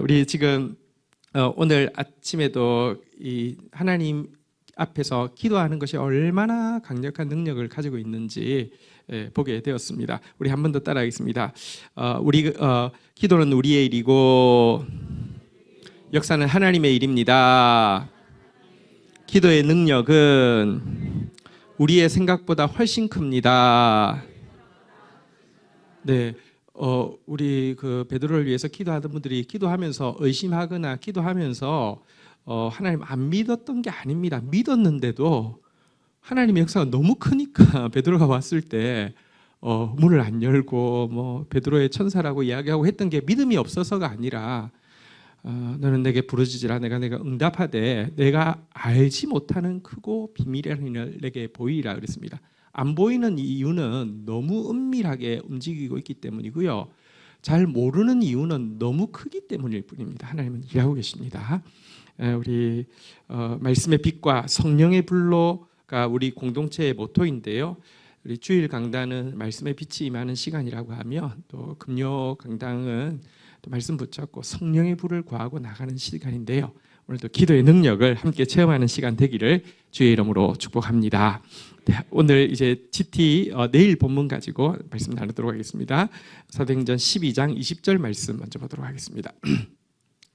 우리 지금 오늘 아침에도 이 하나님 앞에서 기도하는 것이 얼마나 강력한 능력을 가지고 있는지 보게 되었습니다. 우리 한 번 더 따라하겠습니다. 기도는 우리의 일이고 역사는 하나님의 일입니다. 기도의 능력은 우리의 생각보다 훨씬 큽니다. 네, 우리 그 베드로를 위해서 기도하던 분들이 기도하면서 의심하거나 기도하면서 하나님 안 믿었던 게 아닙니다. 믿었는데도 하나님의 역사가 너무 크니까 베드로가 왔을 때 문을 안 열고 뭐 베드로의 천사라고 이야기하고 했던 게 믿음이 없어서가 아니라 너는 내게 부르짖으라 내가 응답하되 내가 알지 못하는 크고 비밀한 일을 내게 보이리라 그랬습니다. 안 보이는 이유는 너무 은밀하게 움직이고 있기 때문이고요. 잘 모르는 이유는 너무 크기 때문일 뿐입니다. 하나님은 일하고 계십니다. 우리 말씀의 빛과 성령의 불로가 우리 공동체의 모토인데요. 우리 주일 강단은 말씀의 빛이 임하는 시간이라고 하면 또 금요 강당은 또 말씀 붙잡고 성령의 불을 구하고 나가는 시간인데요. 오늘도 기도의 능력을 함께 체험하는 시간 되기를 주의 이름으로 축복합니다. 네, 오늘 이제 GT 내일 본문 가지고 말씀 나누도록 하겠습니다. 사도행전 12장 20절 말씀 먼저 보도록 하겠습니다.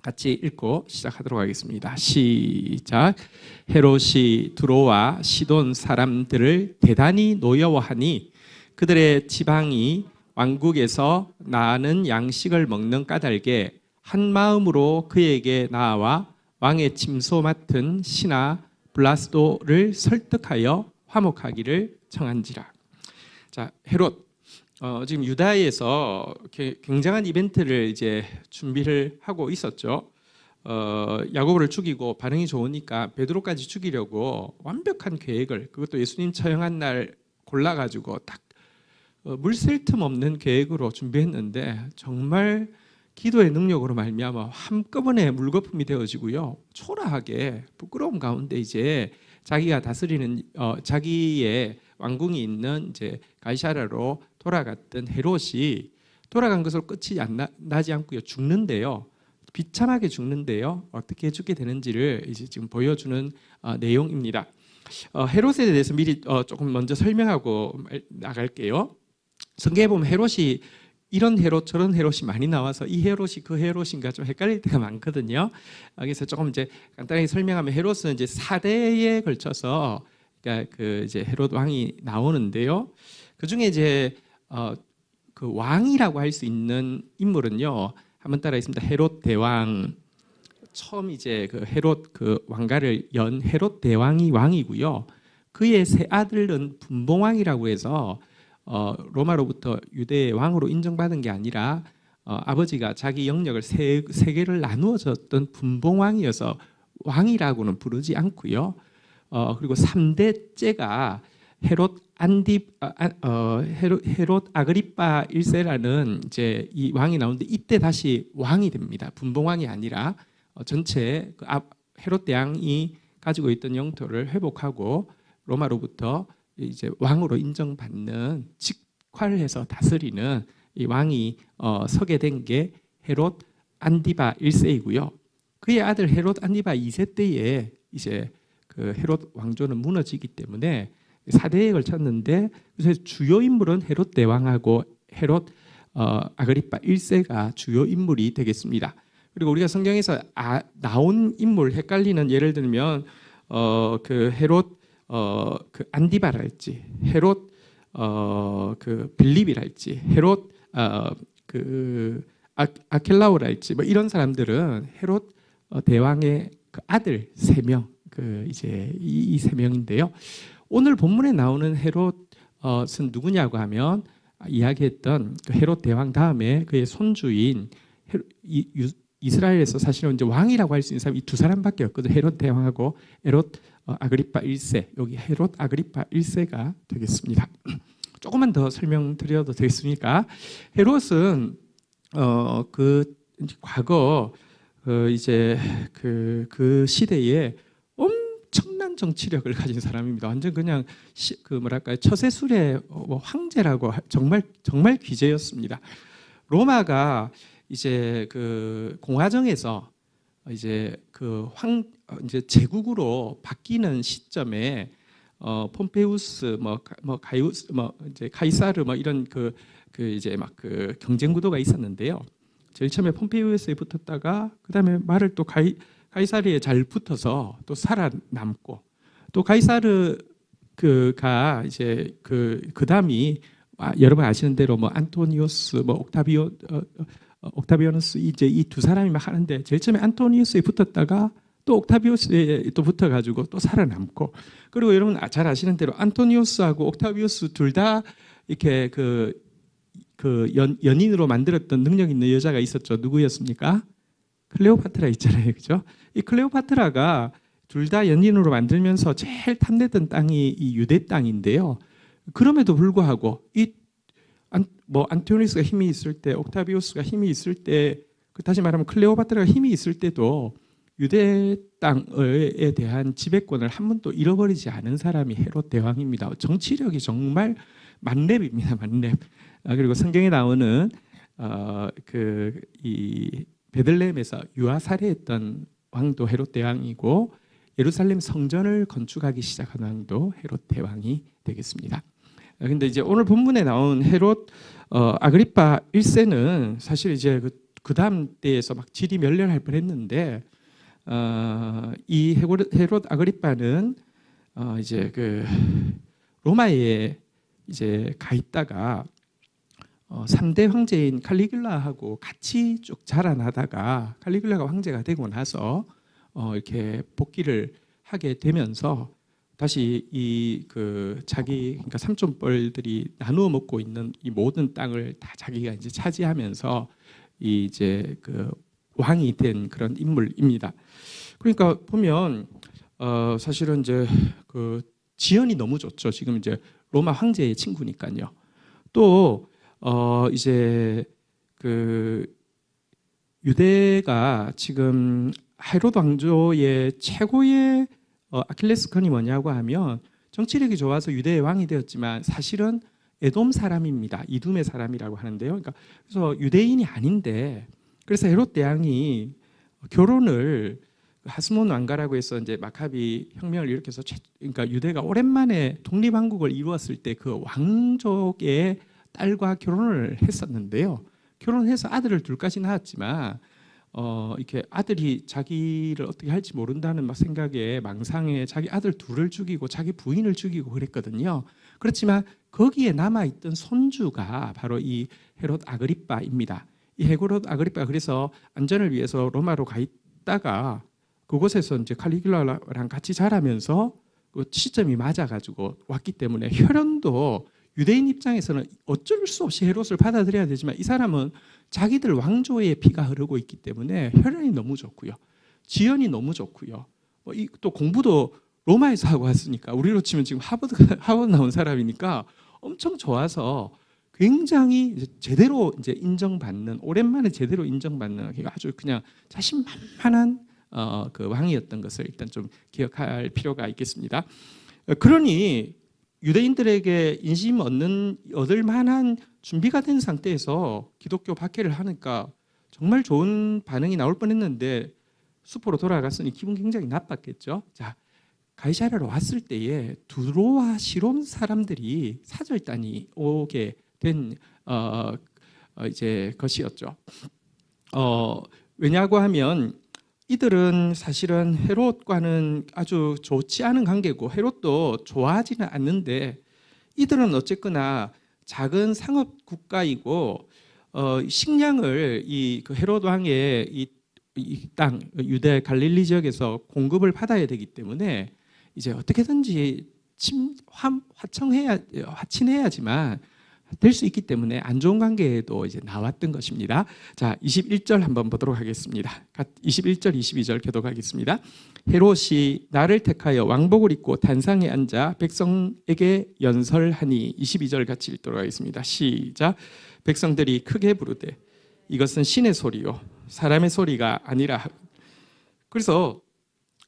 같이 읽고 시작하도록 하겠습니다. 시작. 헤롯이 두로와 시돈 사람들을 대단히 노여워하니 그들의 지방이 왕국에서 나는 양식을 먹는 까닭에 한 마음으로 그에게 나아와 왕의 침소 맡은 신하 블라스도를 설득하여 화목하기를 청한지라. 자, 헤롯 지금 유다에서 굉장한 이벤트를 이제 준비를 하고 있었죠. 야고보를 죽이고 반응이 좋으니까 베드로까지 죽이려고 완벽한 계획을, 그것도 예수님 처형한 날 골라가지고 딱 물샐 틈 없는 계획으로 준비했는데 정말 기도의 능력으로 말미암아 한꺼번에 물거품이 되어지고요. 초라하게 부끄러움 가운데 이제 자기가 다스리는 자기의 왕궁이 있는 이제 가이사랴로 돌아갔던 헤롯이 돌아간 것으로 끝이 나지 않고요. 죽는데요. 비참하게 죽는데요. 어떻게 죽게 되는지를 이제 지금 보여주는 내용입니다. 헤롯에 대해서 미리 조금 먼저 설명하고 나갈게요. 성경에 보면 헤롯이 이런 헤롯 저런 헤롯이 많이 나와서 이 헤롯이 그 헤롯인가 좀 헷갈릴 때가 많거든요. 그래서 조금 이제 간단하게 설명하면 헤롯은 이제 4대에 걸쳐서 그러니까 그 이제 헤롯 왕이 나오는데요. 그 중에 이제 그 왕이라고 할 수 있는 인물은요. 한번 따라 있습니다. 헤롯 대왕. 처음 이제 그 헤롯 그 왕가를 연 헤롯 대왕이 왕이고요. 그의 세 아들은 분봉왕이라고 해서 로마로부터 유대의 왕으로 인정받은 게 아니라 아버지가 자기 영역을 세 개를 나누어 줬던 분봉왕이어서 왕이라고는 부르지 않고요. 그리고 3대째가 헤롯 아그리파 1세라는 이제 이 왕이 나오는데 이때 다시 왕이 됩니다. 분봉왕이 아니라 전체 그 헤롯 대왕이 가지고 있던 영토를 회복하고 로마로부터 이제 왕으로 인정받는 직화를 해서 다스리는 이 왕이 서게 된 게 헤롯 안디바 1세이고요. 그의 아들 헤롯 안디바 2세 때에 이제 그 헤롯 왕조는 무너지기 때문에 4대에 걸쳤는데 그래서 주요 인물은 헤롯 대왕하고 헤롯 아그리파 1세가 주요 인물이 되겠습니다. 그리고 우리가 성경에서 나온 인물 헷갈리는 예를 들면 그 헤롯 그 안디바랄지 헤롯 그 빌립이랄지 헤롯 그 아켈라오랄지 뭐 이런 사람들은 헤롯 대왕의 그 아들 3명 그 이제 이 3명인데요. 오늘 본문에 나오는 헤롯은 누구냐고 하면 이야기했던 그 헤롯 대왕 다음에 그의 손주인 이스라엘에서 사실은 이제 왕이라고 할 수 있는 사람이 이 두 사람밖에 없거든요. 헤롯 대왕하고 헤롯 아그리파 1세. 여기 헤롯 아그리파 1세가 되겠습니다. 조금만 더 설명드려도 되겠습니까? 헤롯은 그 과거 이제 그 시대에 엄청난 정치력을 가진 사람입니다. 완전 그냥 그 뭐랄까요 처세술의 황제라고 정말 귀재였습니다. 로마가 이제 그 공화정에서 이제 이제 제국으로 바뀌는 시점에 폼페우스 가이우스 이제 카이사르 이런 이제 막 그 경쟁 구도가 있었는데요. 제일 처음에 폼페이우스에 붙었다가 그다음에 말을 또 가이사르에 잘 붙어서 또 살아남고, 또 가이사르 그가 이제 그다음이 여러분 아시는 대로 안토니우스 옥타비아누스 이제 이 두 사람이 막 하는데, 제일 처음에 안토니우스에 붙었다가 또 옥타비우스에 또 붙어가지고 또 살아남고, 그리고 여러분 잘 아시는 대로 안토니우스하고 옥타비우스 둘 다 이렇게 연인으로 만들었던 능력 있는 여자가 있었죠. 누구였습니까? 클레오파트라 있잖아요, 그죠? 이 클레오파트라가 둘 다 연인으로 만들면서 제일 탐내던 땅이 이 유대 땅인데요. 그럼에도 불구하고 안토니우스가 힘이 있을 때, 옥타비우스가 힘이 있을 때, 다시 말하면 클레오파트라가 힘이 있을 때도 유대 땅에 대한 지배권을 한 번도 잃어버리지 않은 사람이 헤롯 대왕입니다. 정치력이 정말 만렙입니다, 만렙. 그리고 성경에 나오는 이 베들레헴에서 유아 살해했던 왕도 헤롯 대왕이고, 예루살렘 성전을 건축하기 시작한 왕도 헤롯 대왕이 되겠습니다. 근데 이제 오늘 본문에 나온 헤롯 아그리파 1세는 사실 이제 그 다음 때에서 막 질이 멸렬할 뻔했는데, 이 헤롯 아그리파는 이제 로마에 이제 가 있다가 3대 황제인 칼리굴라하고 같이 쭉 자라나다가 칼리굴라가 황제가 되고 나서 이렇게 복귀를 하게 되면서 다시 자기 그러니까 삼촌뻘들이 나누어 먹고 있는 이 모든 땅을 다 자기가 이제 차지하면서 이제 왕이 된 그런 인물입니다. 그러니까 보면 사실은 이제 지연이 너무 좋죠. 지금 이제 로마 황제의 친구니까요. 또 이제 유대가 지금 헤롯 왕조의 최고의 아킬레스건이 뭐냐고 하면, 정치력이 좋아서 유대의 왕이 되었지만 사실은 에돔 사람입니다. 이둠의 사람이라고 하는데요. 그러니까 그래서 유대인이 아닌데, 그래서 헤롯 대왕이 결혼을 하스몬 왕가라고 해서 이제 마카비 혁명을 일으켜서 그러니까 유대가 오랜만에 독립왕국을 이루었을 때 그 왕족의 딸과 결혼을 했었는데요. 결혼해서 아들을 둘까지 낳았지만 이렇게 아들이 자기를 어떻게 할지 모른다는 생각에 망상에 자기 아들 둘을 죽이고 자기 부인을 죽이고 그랬거든요. 그렇지만 거기에 남아있던 손주가 바로 이 헤롯 아그리빠입니다. 이 헤롯 아그리빠, 그래서 안전을 위해서 로마로 가 있다가 그곳에서 이제 칼리굴라랑 같이 자라면서 그 시점이 맞아가지고 왔기 때문에, 혈연도 유대인 입장에서는 어쩔 수 없이 헤롯을 받아들여야 되지만, 이 사람은 자기들 왕조의 피가 흐르고 있기 때문에 혈연이 너무 좋고요, 지연이 너무 좋고요, 또 공부도 로마에서 하고 왔으니까, 우리로 치면 지금 하버드 나온 사람이니까 엄청 좋아서 굉장히 제대로 이제 인정받는, 오랜만에 제대로 인정받는 아주 그냥 자신만만한 왕이었던 것을 일단 좀 기억할 필요가 있겠습니다. 그러니 유대인들에게 인심 얻을 만한 준비가 된 상태에서 기독교 박해를 하니까 정말 좋은 반응이 나올 뻔했는데, 수포로 돌아갔으니 기분 굉장히 나빴겠죠. 자, 가이사랴로 왔을 때에 두로와 시론 사람들이 사절단이 오게 된 이제 것이었죠. 왜냐고 하면 이들은 사실은 헤롯과는 아주 좋지 않은 관계고, 헤롯도 좋아하지는 않는데, 이들은 어쨌거나 작은 상업 국가이고 식량을 헤롯 왕의 이 땅 유대 갈릴리 지역에서 공급을 받아야 되기 때문에 이제 어떻게든지 화친해야지만 될 수 있기 때문에 안 좋은 관계에도 이제 나왔던 것입니다. 자, 21절 한번 보도록 하겠습니다. 21절, 22절 교독하겠습니다. 헤롯이 나를 택하여 왕복을 입고 단상에 앉아 백성에게 연설하니, 22절 같이 읽도록 하겠습니다. 시작. 백성들이 크게 부르되 이것은 신의 소리요 사람의 소리가 아니라. 그래서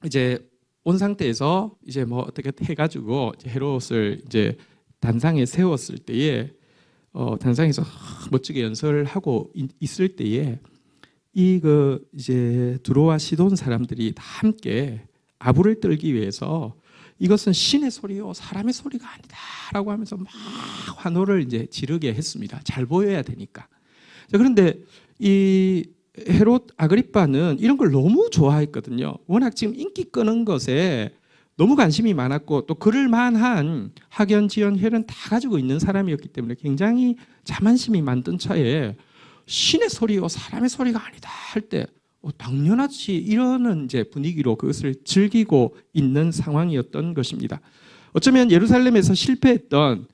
이제 온 상태에서 이제 어떻게 해가지고 헤롯을 이제 단상에 세웠을 때에 단상에서 멋지게 연설을 하고 있을 때에 이제 두로와 시돈 사람들이 다 함께 아부를 떨기 위해서 이것은 신의 소리요 사람의 소리가 아니다라고 하면서 막 환호를 이제 지르게 했습니다. 잘 보여야 되니까. 자, 그런데 이 헤롯 아그리빠는 이런 걸 너무 좋아했거든요. 워낙 지금 인기 끄는 것에 너무 관심이 많았고 또 그럴 만한 학연, 지연, 혈연 다 가지고 있는 사람이었기 때문에 굉장히 자만심이 만든 차에 신의 소리요 사람의 소리가 아니다 할 때 당연하지 이러는 이제 분위기로 그것을 즐기고 있는 상황이었던 것입니다. 어쩌면 예루살렘에서 실패했던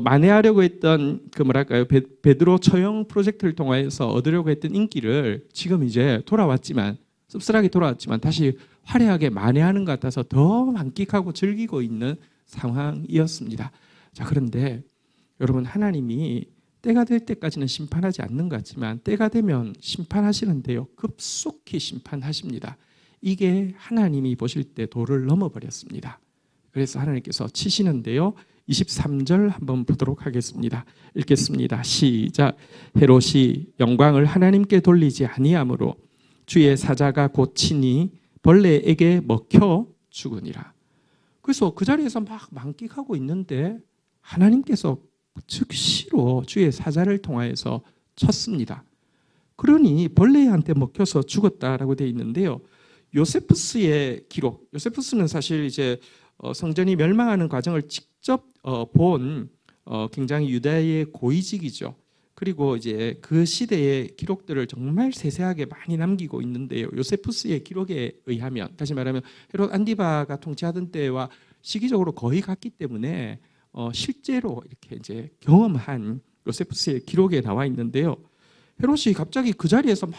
만회하려고 했던 그 뭐랄까요 베드로 처형 프로젝트를 통해서 얻으려고 했던 인기를 지금 이제 돌아왔지만 씁쓸하게 돌아왔지만 다시 화려하게 만회하는 것 같아서 더 만끽하고 즐기고 있는 상황이었습니다. 자, 그런데 여러분 하나님이 때가 될 때까지는 심판하지 않는 것 같지만 때가 되면 심판하시는데요. 급속히 심판하십니다. 이게 하나님이 보실 때 도를 넘어버렸습니다. 그래서 하나님께서 치시는데요. 23절 한번 보도록 하겠습니다. 읽겠습니다. 시작. 헤롯이 영광을 하나님께 돌리지 아니하므로 주의 사자가 곧 친히 벌레에게 먹혀 죽으니라. 그래서 그 자리에서 막 만끽하고 있는데 하나님께서 즉시로 주의 사자를 통하여서 쳤습니다. 그러니 벌레한테 먹혀서 죽었다라고 되어 있는데요. 요세푸스의 기록, 요세푸스는 사실 이제 성전이 멸망하는 과정을 직접 본 굉장히 유다의 고위직이죠. 그리고 이제 그 시대의 기록들을 정말 세세하게 많이 남기고 있는데요. 요세푸스의 기록에 의하면 다시 말하면 헤롯 안디바가 통치하던 때와 시기적으로 거의 같기 때문에 실제로 이렇게 이제 경험한 요세푸스의 기록에 나와 있는데요. 헤롯이 갑자기 그 자리에서 막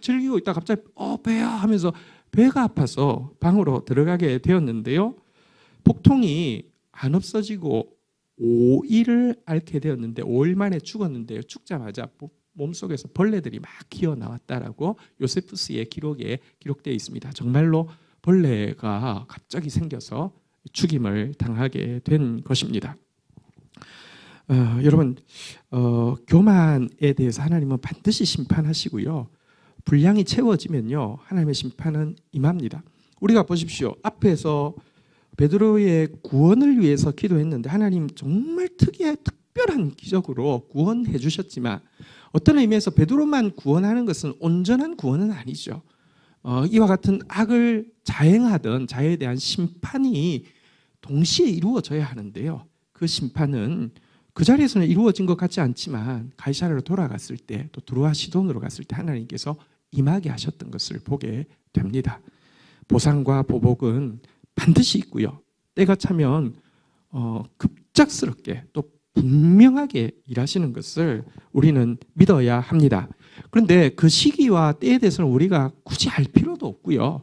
즐기고 있다 갑자기 배야 하면서 배가 아파서 방으로 들어가게 되었는데요. 복통이 안 없어지고 5일을 앓게 되었는데 5일 만에 죽었는데요. 죽자마자 몸속에서 벌레들이 막 기어 나왔다라고 요세푸스의 기록에 기록되어 있습니다. 정말로 벌레가 갑자기 생겨서 죽임을 당하게 된 것입니다. 여러분 교만에 대해서 하나님은 반드시 심판하시고요. 분량이 채워지면요 하나님의 심판은 임합니다. 우리가 보십시오. 앞에서 베드로의 구원을 위해서 기도했는데 하나님 정말 특별한 기적으로 구원해 주셨지만 어떤 의미에서 베드로만 구원하는 것은 온전한 구원은 아니죠. 이와 같은 악을 자행하던 자에 대한 심판이 동시에 이루어져야 하는데요. 그 심판은 그 자리에서는 이루어진 것 같지 않지만 가이사랴로 돌아갔을 때 또 두로와 시돈으로 갔을 때 하나님께서 임하게 하셨던 것을 보게 됩니다. 보상과 보복은 반드시 있고요. 때가 차면 급작스럽게 또 분명하게 일하시는 것을 우리는 믿어야 합니다. 그런데 그 시기와 때에 대해서는 우리가 굳이 알 필요도 없고요.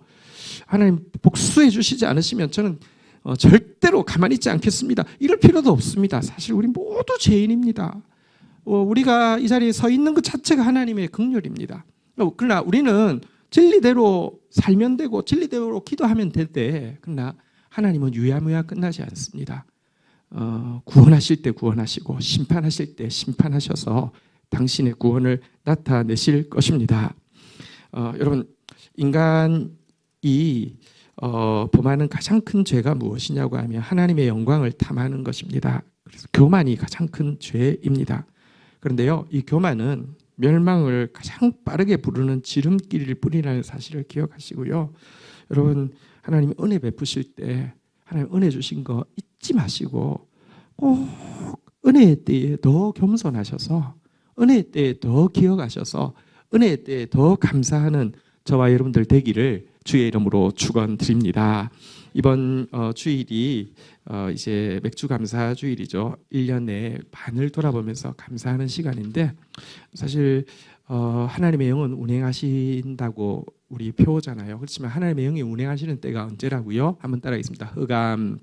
하나님 복수해 주시지 않으시면 저는 절대로 가만히 있지 않겠습니다. 이럴 필요도 없습니다. 사실 우리 모두 죄인입니다. 우리가 이 자리에 서 있는 것 자체가 하나님의 긍휼입니다. 그러나 우리는 진리대로 살면 되고 진리대로 기도하면 되되 그러나 하나님은 유야무야 끝나지 않습니다. 구원하실 때 구원하시고 심판하실 때 심판하셔서 당신의 구원을 나타내실 것입니다. 여러분 인간이 범하는 가장 큰 죄가 무엇이냐고 하면 하나님의 영광을 탐하는 것입니다. 그래서 교만이 가장 큰 죄입니다. 그런데요, 이 교만은 멸망을 가장 빠르게 부르는 지름길을 뿌리라는 사실을 기억하시고요. 여러분 하나님 은혜 베푸실 때 하나님 은혜 주신 거 잊지 마시고 꼭 은혜의 때에 더 겸손하셔서 은혜의 때에 더 기억하셔서 은혜의 때에 더 감사하는 저와 여러분들 되기를 주의 이름으로 축원드립니다. 이번 주일이 이제 맥주 감사 주일이죠. 1년에 반을 돌아보면서 감사하는 시간인데 사실 하나님의 영은 운행하신다고 우리 표잖아요. 그렇지만 하나님의 영이 운행하시는 때가 언제라고요? 한번 따라하겠습니다. 흑암,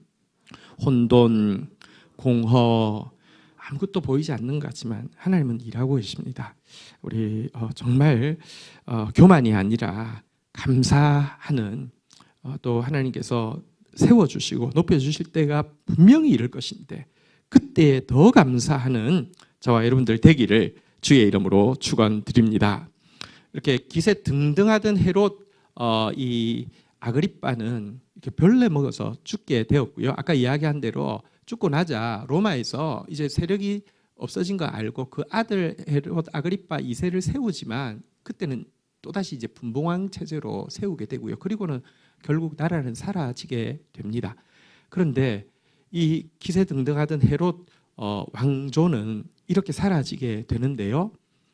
혼돈, 공허 아무것도 보이지 않는 것 같지만 하나님은 일하고 계십니다. 우리 정말 교만이 아니라 감사하는 또 하나님께서 세워주시고 높여주실 때가 분명히 이를 것인데 그때에 더 감사하는 저와 여러분들 되기를 주의 이름으로 축원드립니다. 이렇게 기세 등등하던 헤롯 이 아그리빠는 이렇게 벌레 먹어서 죽게 되었고요. 아까 이야기한 대로 죽고 나자 로마에서 이제 세력이 없어진 거 알고 그 아들 헤롯 아그리빠 2세를 세우지만 그때는 또다시 이제 분봉왕 체제로 세우게 되고요. 그리고는 결국 나라는 사라지게 됩니다. 그런데 이 기세등등하던 헤롯 왕조는 이렇게 사라지게 되는데요.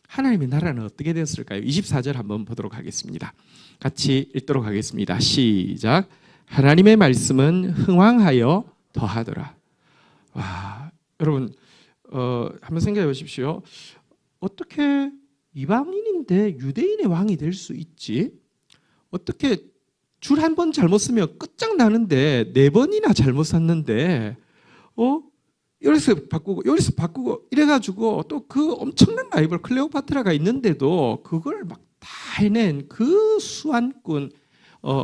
하나님의 나라는 어떻게 되었을까요? 24절 한번 보도록 하겠습니다. 같이 읽도록 하겠습니다. 시작. 하나님의 말씀은 흥왕하여 더하더라. 와, 여러분 한번 생각해 보십시오. 어떻게 이방인인데 유대인의 왕이 될 수 있지? 어떻게 줄 한 번 잘못 쓰면 끝장나는데 4번이나 잘못 샀는데 여기서 바꾸고 이래가지고 또 그 엄청난 라이벌 클레오파트라가 있는데도 그걸 막 다 해낸 그 수완꾼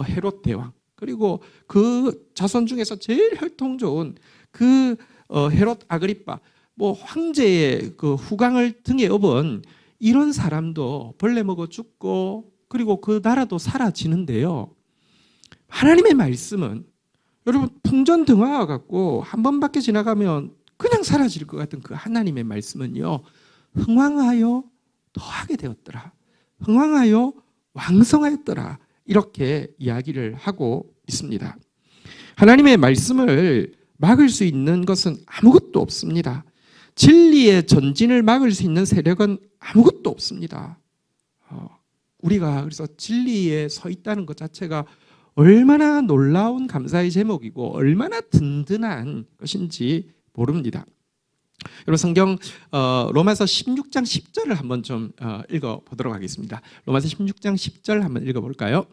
헤롯 대왕, 그리고 그 자손 중에서 제일 혈통 좋은 그 헤롯 아그리빠, 뭐 황제의 그 후광을 등에 업은 이런 사람도 벌레 먹어 죽고 그리고 그 나라도 사라지는데요. 하나님의 말씀은 여러분 풍전등화와 같고 한 번밖에 지나가면 그냥 사라질 것 같은 그 하나님의 말씀은요, 흥왕하여 더하게 되었더라. 흥왕하여 왕성하였더라. 이렇게 이야기를 하고 있습니다. 하나님의 말씀을 막을 수 있는 것은 아무것도 없습니다. 진리의 전진을 막을 수 있는 세력은 아무것도 없습니다. 우리가 그래서 진리에 서 있다는 것 자체가 얼마나 놀라운 감사의 제목이고 얼마나 든든한 것인지 모릅니다. 여러분 성경 로마서 16장 10절을 한번 좀 읽어보도록 하겠습니다. 로마서 16장 10절 한번 읽어볼까요?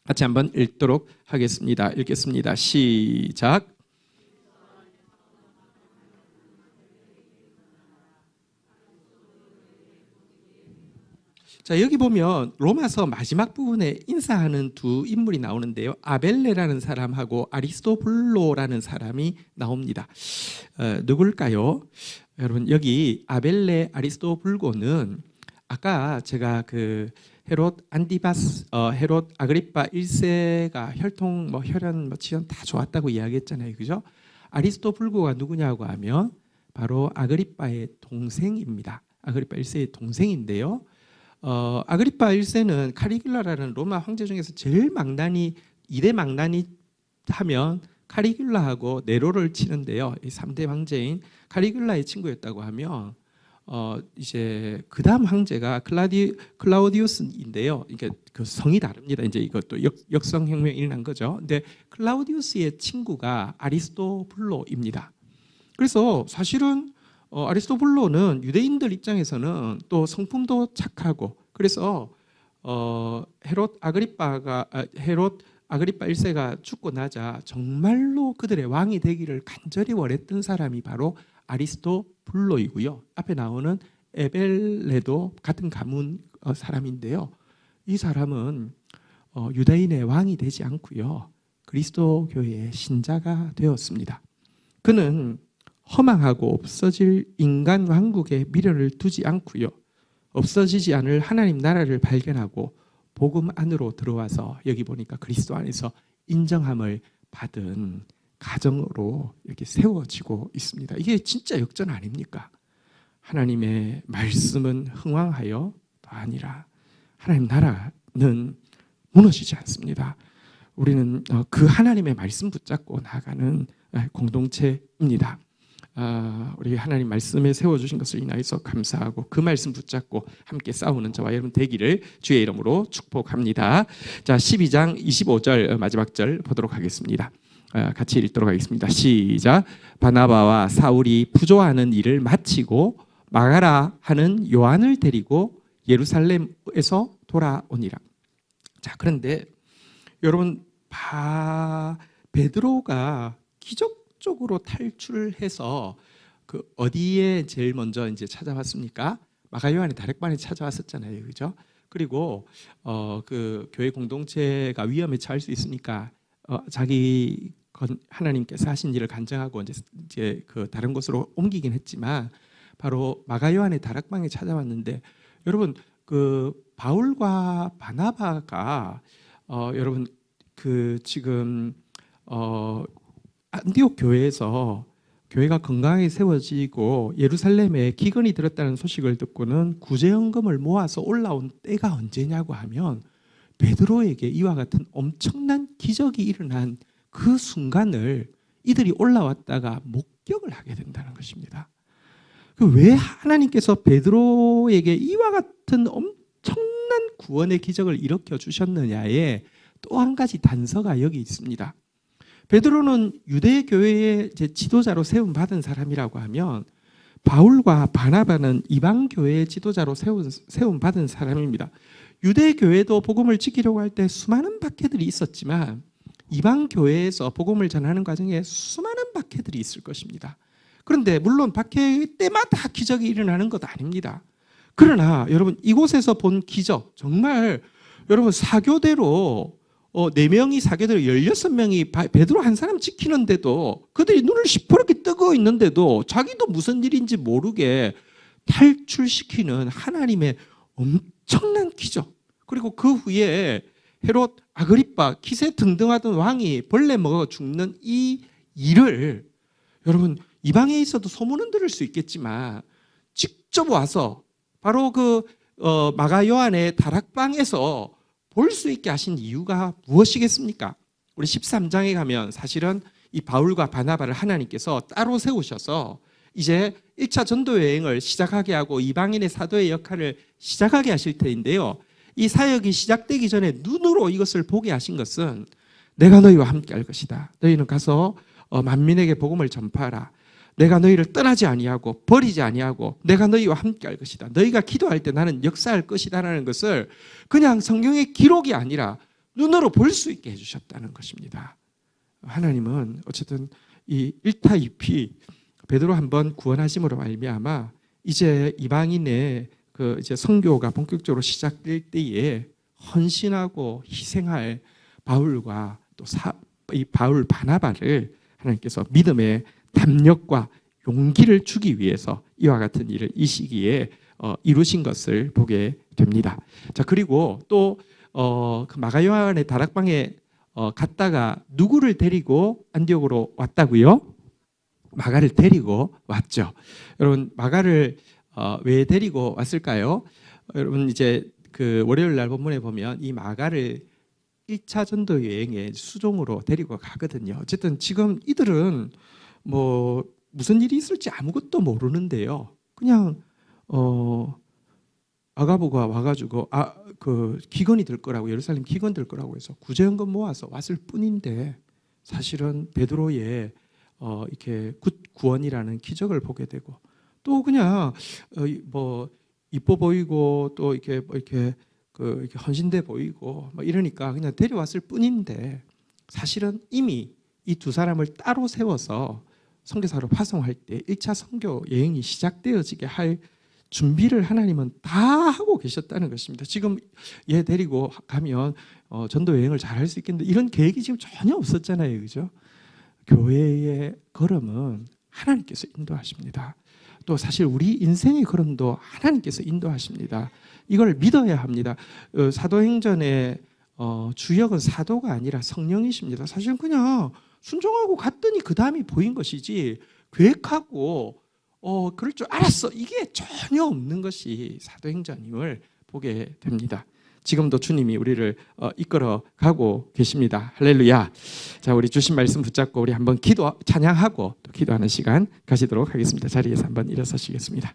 같이 한번 읽도록 하겠습니다. 읽겠습니다. 시작. 자, 여기 보면 로마서 마지막 부분에 인사하는 두 인물이 나오는데요. 아벨레라는 사람하고 아리스토블로라는 사람이 나옵니다. 누굴까요? 여러분 여기 아벨레 아리스토블고는 아까 제가 그 헤롯 아그리빠 1세가 혈통 혈연 치연 다 좋았다고 이야기했잖아요. 그죠? 아리스토블고가 누구냐고 하면 바로 아그리빠의 동생입니다. 아그리빠 1세의 동생인데요. 아그리파 1세는 카리귤라라는 로마 황제 중에서 제일 망나니 2대 망나니 하면 카리귤라하고 네로를 치는데요. 이 3대 황제인 카리귤라의 친구였다고 하면 이제 그다음 황제가 클라우디우스인데요. 이게 그 성이 다릅니다. 이제 이것도 역성 혁명이 일어난 거죠. 근데 클라우디우스의 친구가 아리스토블로입니다. 그래서 사실은 아리스토블로는 유대인들 입장에서는 또 성품도 착하고 그래서 헤롯 아그리빠 1세가 죽고 나자 정말로 그들의 왕이 되기를 간절히 원했던 사람이 바로 아리스토블로이고요. 앞에 나오는 에벨레도 같은 가문 사람인데요. 이 사람은 유다인의 왕이 되지 않고요. 그리스도교의 신자가 되었습니다. 그는 허망하고 없어질 인간 왕국에 미련을 두지 않고요. 없어지지 않을 하나님 나라를 발견하고 복음 안으로 들어와서 여기 보니까 그리스도 안에서 인정함을 받은 가정으로 이렇게 세워지고 있습니다. 이게 진짜 역전 아닙니까? 하나님의 말씀은 흥왕하여 더하니라. 하나님 나라는 무너지지 않습니다. 우리는 그 하나님의 말씀 붙잡고 나아가는 공동체입니다. 우리 하나님 말씀에 세워주신 것을 인하여서 감사하고 그 말씀 붙잡고 함께 싸우는 저와 여러분 되기를 주의 이름으로 축복합니다. 자, 12장 25절 마지막 절 보도록 하겠습니다. 같이 읽도록 하겠습니다. 시작. 바나바와 사울이 부조하는 일을 마치고 마가라 하는 요한을 데리고 예루살렘에서 돌아오니라. 자, 그런데 여러분 베드로가 기적적으로 탈출을 해서 그 어디에 제일 먼저 이제 찾아왔습니까? 마가 요한의 다락방에 찾아왔었잖아요, 그죠? 그리고 그 교회 공동체가 위험에 처할 수 있으니까 자기 하나님께서 하신 일을 간증하고 이제 그 다른 곳으로 옮기긴 했지만 바로 마가 요한의 다락방에 찾아왔는데 여러분 그 바울과 바나바가 여러분 그 지금 안디옥 교회에서 교회가 건강하게 세워지고 예루살렘에 기근이 들었다는 소식을 듣고는 구제연금을 모아서 올라온 때가 언제냐고 하면 베드로에게 이와 같은 엄청난 기적이 일어난 그 순간을 이들이 올라왔다가 목격을 하게 된다는 것입니다. 왜 하나님께서 베드로에게 이와 같은 엄청난 구원의 기적을 일으켜 주셨느냐에 또 한 가지 단서가 여기 있습니다. 베드로는 유대 교회의 지도자로 세움 받은 사람이라고 하면 바울과 바나바는 이방 교회의 지도자로 세움 받은 사람입니다. 유대 교회도 복음을 지키려고 할 때 수많은 박해들이 있었지만 이방 교회에서 복음을 전하는 과정에 수많은 박해들이 있을 것입니다. 그런데 물론 박해 때마다 기적이 일어나는 것 아닙니다. 그러나 여러분 이곳에서 본 기적 정말 여러분 사교대로 4명이 사교대로 16명이 베드로 한 사람 지키는데도 그들이 눈을 시퍼렇게 뜨고 있는데도 자기도 무슨 일인지 모르게 탈출시키는 하나님의 엄청난 기적. 그리고 그 후에 헤롯, 아그리빠, 기세 등등하던 왕이 벌레 먹어 죽는 이 일을 여러분 이방에 있어도 소문은 들을 수 있겠지만 직접 와서 바로 그 마가 요한의 다락방에서 볼 수 있게 하신 이유가 무엇이겠습니까? 우리 13장에 가면 사실은 이 바울과 바나바를 하나님께서 따로 세우셔서 이제 1차 전도 여행을 시작하게 하고 이방인의 사도의 역할을 시작하게 하실 터인데요. 이 사역이 시작되기 전에 눈으로 이것을 보게 하신 것은 내가 너희와 함께 할 것이다. 너희는 가서 만민에게 복음을 전파하라. 내가 너희를 떠나지 아니하고 버리지 아니하고 내가 너희와 함께 할 것이다. 너희가 기도할 때 나는 역사할 것이다라는 것을 그냥 성경의 기록이 아니라 눈으로 볼 수 있게 해주셨다는 것입니다. 하나님은 어쨌든 이 1타 2피 베드로 한번 구원하심으로 말미암아 이제 이방인의 그 이제 선교가 본격적으로 시작될 때에 헌신하고 희생할 바울과 또 이 바울 바나바를 하나님께서 믿음의 담력과 용기를 주기 위해서 이와 같은 일을 이 시기에 이루신 것을 보게 됩니다. 자, 그리고 또 그 마가 요한의 다락방에 갔다가 누구를 데리고 안디옥으로 왔다고요? 마가를 데리고 왔죠. 여러분 마가를 왜 데리고 왔을까요? 여러분 이제 그 월요일 날 본문에 보면 이 마가를 1차 전도 여행의 수종으로 데리고 가거든요. 어쨌든 지금 이들은 뭐 무슨 일이 있을지 아무것도 모르는데요. 그냥 아가보가 와가지고 그 기근이 될 거라고 예루살렘 기근 될 거라고 해서 구제연금 모아서 왔을 뿐인데 사실은 베드로의 이렇게 구원이라는 기적을 보게 되고 또 그냥 뭐 이뻐 보이고 또 이렇게 이렇게 헌신돼 보이고 뭐 이러니까 그냥 데려왔을 뿐인데 사실은 이미 이 두 사람을 따로 세워서 선교사로 파송할 때 1차 선교 여행이 시작되어지게 할 준비를 하나님은 다 하고 계셨다는 것입니다. 지금 얘 데리고 가면 전도 여행을 잘 할 수 있겠는데 이런 계획이 지금 전혀 없었잖아요. 그죠? 교회의 걸음은 하나님께서 인도하십니다. 또 사실 우리 인생의 걸음도 하나님께서 인도하십니다. 이걸 믿어야 합니다. 사도행전의 주역은 사도가 아니라 성령이십니다. 사실 그냥 순종하고 갔더니 그 다음이 보인 것이지 계획하고 그럴 줄 알았어 이게 전혀 없는 것이 사도행전임을 보게 됩니다. 지금도 주님이 우리를 이끌어 가고 계십니다. 할렐루야. 자, 우리 주신 말씀 붙잡고 우리 한번 찬양하고 또 기도하는 시간 가지도록 하겠습니다. 자리에서 한번 일어서시겠습니다.